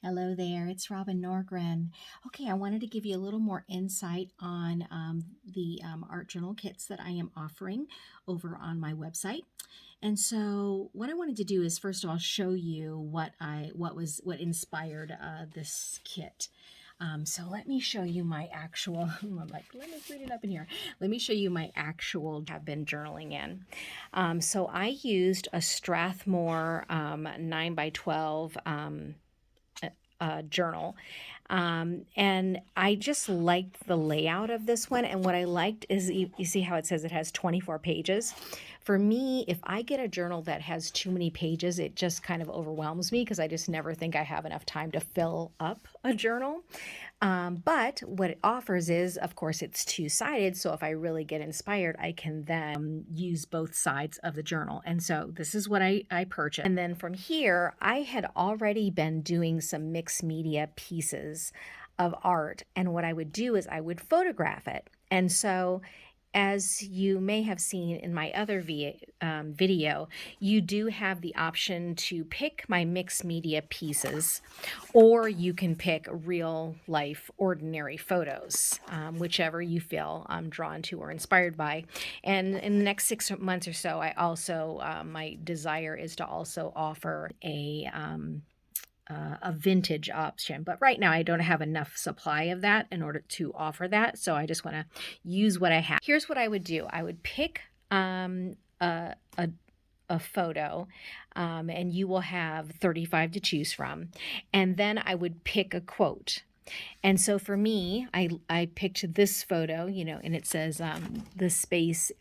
Hello there, it's Robin Norgren. Okay, I wanted to give you a little more insight on the art journal kits that I am offering over on my website. And so, what I wanted to do is first of all show you what inspired this kit. So let me show you my actual. I'm like, let me read it up in here. Let me show you my actual. Have been journaling in. So I used a Strathmore 9 by 12. Journal. And I just liked the layout of this one. And what I liked is you see how it says it has 24 pages. For me, if I get a journal that has too many pages, it just kind of overwhelms me because I just never think I have enough time to fill up a journal. But what it offers is, of course, it's two-sided. So if I really get inspired, I can then use both sides of the journal. And so this is what I purchased. And then from here, I had already been doing some mixed media pieces of art. And what I would do is I would photograph it. And so as you may have seen in my other video, you do have the option to pick my mixed media pieces, or you can pick real life ordinary photos, whichever you feel drawn to or inspired by. And in the next 6 months or so, I also, my desire is to also offer a vintage option. But right now I don't have enough supply of that in order to offer that. So I just want to use what I have. Here's what I would do. I would pick a photo, and you will have 35 to choose from. And then I would pick a quote. And so for me, I picked this photo, and it says, the space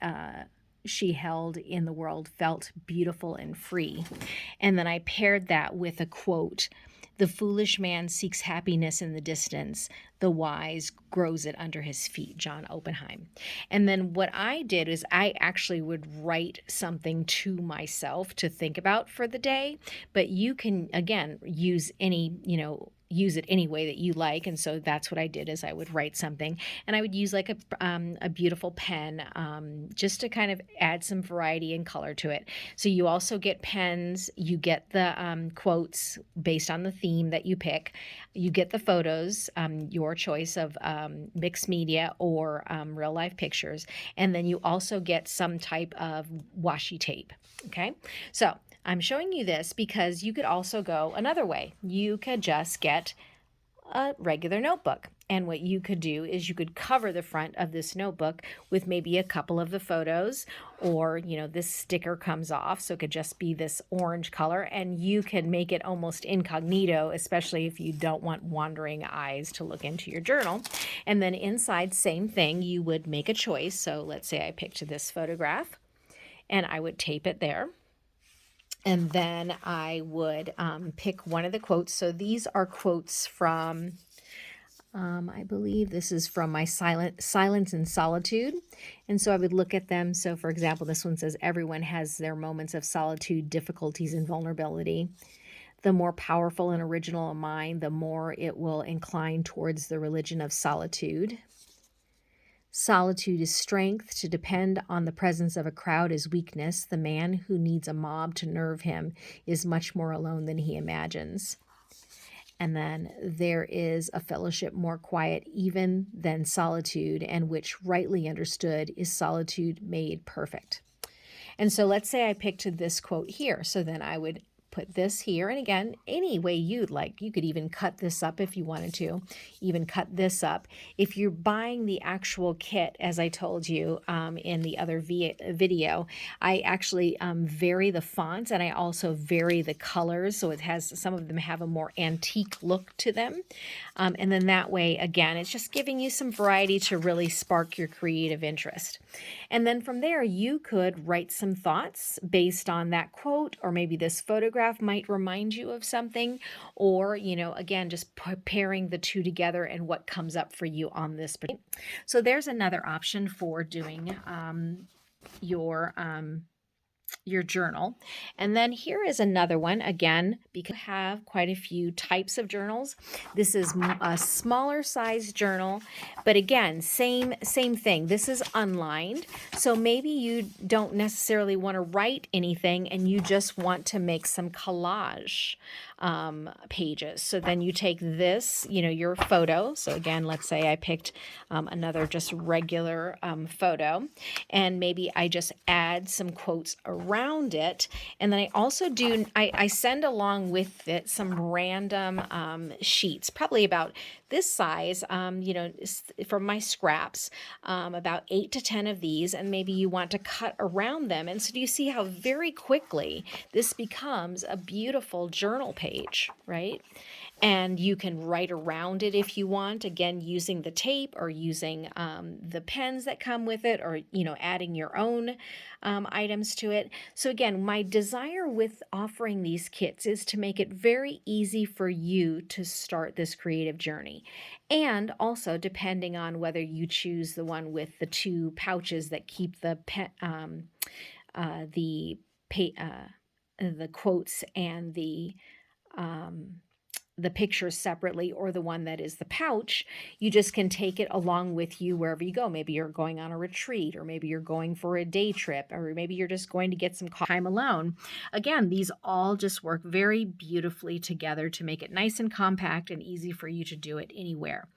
she held in the world felt beautiful and free. And then I paired that with a quote: "The foolish man seeks happiness in the distance. The wise grows it under his feet." John Oppenheim. And then what I did is I actually would write something to myself to think about for the day. But you can, again, use use it any way that you like. And so that's what I did, is I would write something, and I would use like a beautiful pen, just to kind of add some variety and color to it. So you also get pens, you get the quotes based on the theme that you pick, you get the photos, your choice of mixed media or real life pictures, and then you also get some type of washi tape. Okay, so I'm showing you this because you could also go another way. You could just get a regular notebook. And what you could do is you could cover the front of this notebook with maybe a couple of the photos, or, this sticker comes off. So it could just be this orange color, and you can make it almost incognito, especially if you don't want wandering eyes to look into your journal. And then inside, same thing, you would make a choice. So let's say I picked this photograph, and I would tape it there. And then I would pick one of the quotes. So these are quotes from, I believe this is from my Silence and Solitude. And so I would look at them. So for example, this one says, "Everyone has their moments of solitude, difficulties, and vulnerability. The more powerful and original a mind, the more it will incline towards the religion of solitude. Solitude is strength. To depend on the presence of a crowd is weakness. The man who needs a mob to nerve him is much more alone than he imagines." And then there is a fellowship more quiet even than solitude, and which rightly understood is solitude made perfect. And so let's say I picked this quote here. So then I would put this here. And again, any way you'd like. You could even cut this up if you wanted to, even cut this up. If you're buying the actual kit, as I told you in the other video, I actually vary the fonts, and I also vary the colors. So it has, some of them have a more antique look to them. And then that way, again, it's just giving you some variety to really spark your creative interest. And then from there, you could write some thoughts based on that quote, or maybe this photograph might remind you of something, or, again, just pairing the two together and what comes up for you on this. So there's another option for doing your journal. And then here is another one, again, because you have quite a few types of journals. This is a smaller size journal, but again, same thing. This is unlined. So maybe you don't necessarily want to write anything, and you just want to make some collage. pages. So then you take this, your photo. So again, let's say I picked another just regular photo, and maybe I just add some quotes around it. And then I also I send along with it some random sheets, probably about this size, from my scraps, about 8 to 10 of these, and maybe you want to cut around them. And so do you see how very quickly this becomes a beautiful journal page, right? And you can write around it if you want, again, using the tape or using the pens that come with it, or, adding your own items to it. So again, my desire with offering these kits is to make it very easy for you to start this creative journey. And also, depending on whether you choose the one with the 2 pouches that keep the the quotes and the pictures separately, or the one that is the pouch, you just can take it along with you wherever you go. Maybe you're going on a retreat, or maybe you're going for a day trip, or maybe you're just going to get some time alone. Again, these all just work very beautifully together to make it nice and compact and easy for you to do it anywhere.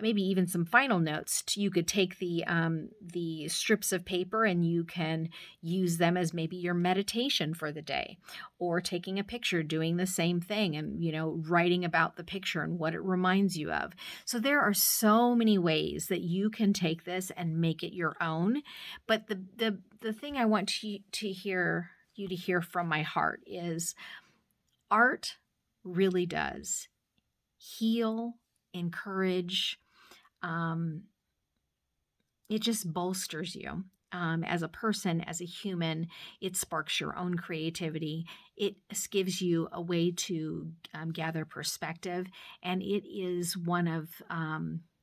Maybe even some final notes. You could take the strips of paper and you can use them as maybe your meditation for the day, or taking a picture, doing the same thing, and writing about the picture and what it reminds you of. So there are so many ways that you can take this and make it your own. But the thing I want you to hear from my heart is art really does heal, encourage. It just bolsters you as a person, as a human. It sparks your own creativity. It gives you a way to gather perspective, and it is one of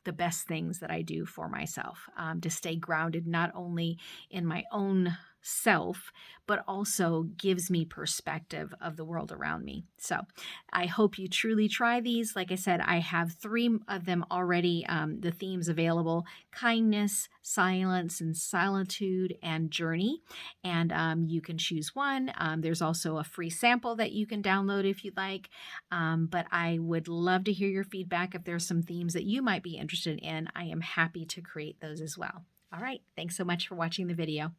the best things that I do for myself, to stay grounded not only in my own self, but also gives me perspective of the world around me. So I hope you truly try these. Like I said, I have 3 of them already, the themes available: kindness, silence and solitude, and journey. And you can choose one. There's also a free sample that you can download if you'd like. But I would love to hear your feedback. If there's some themes that you might be interested in, I am happy to create those as well. All right. Thanks so much for watching the video.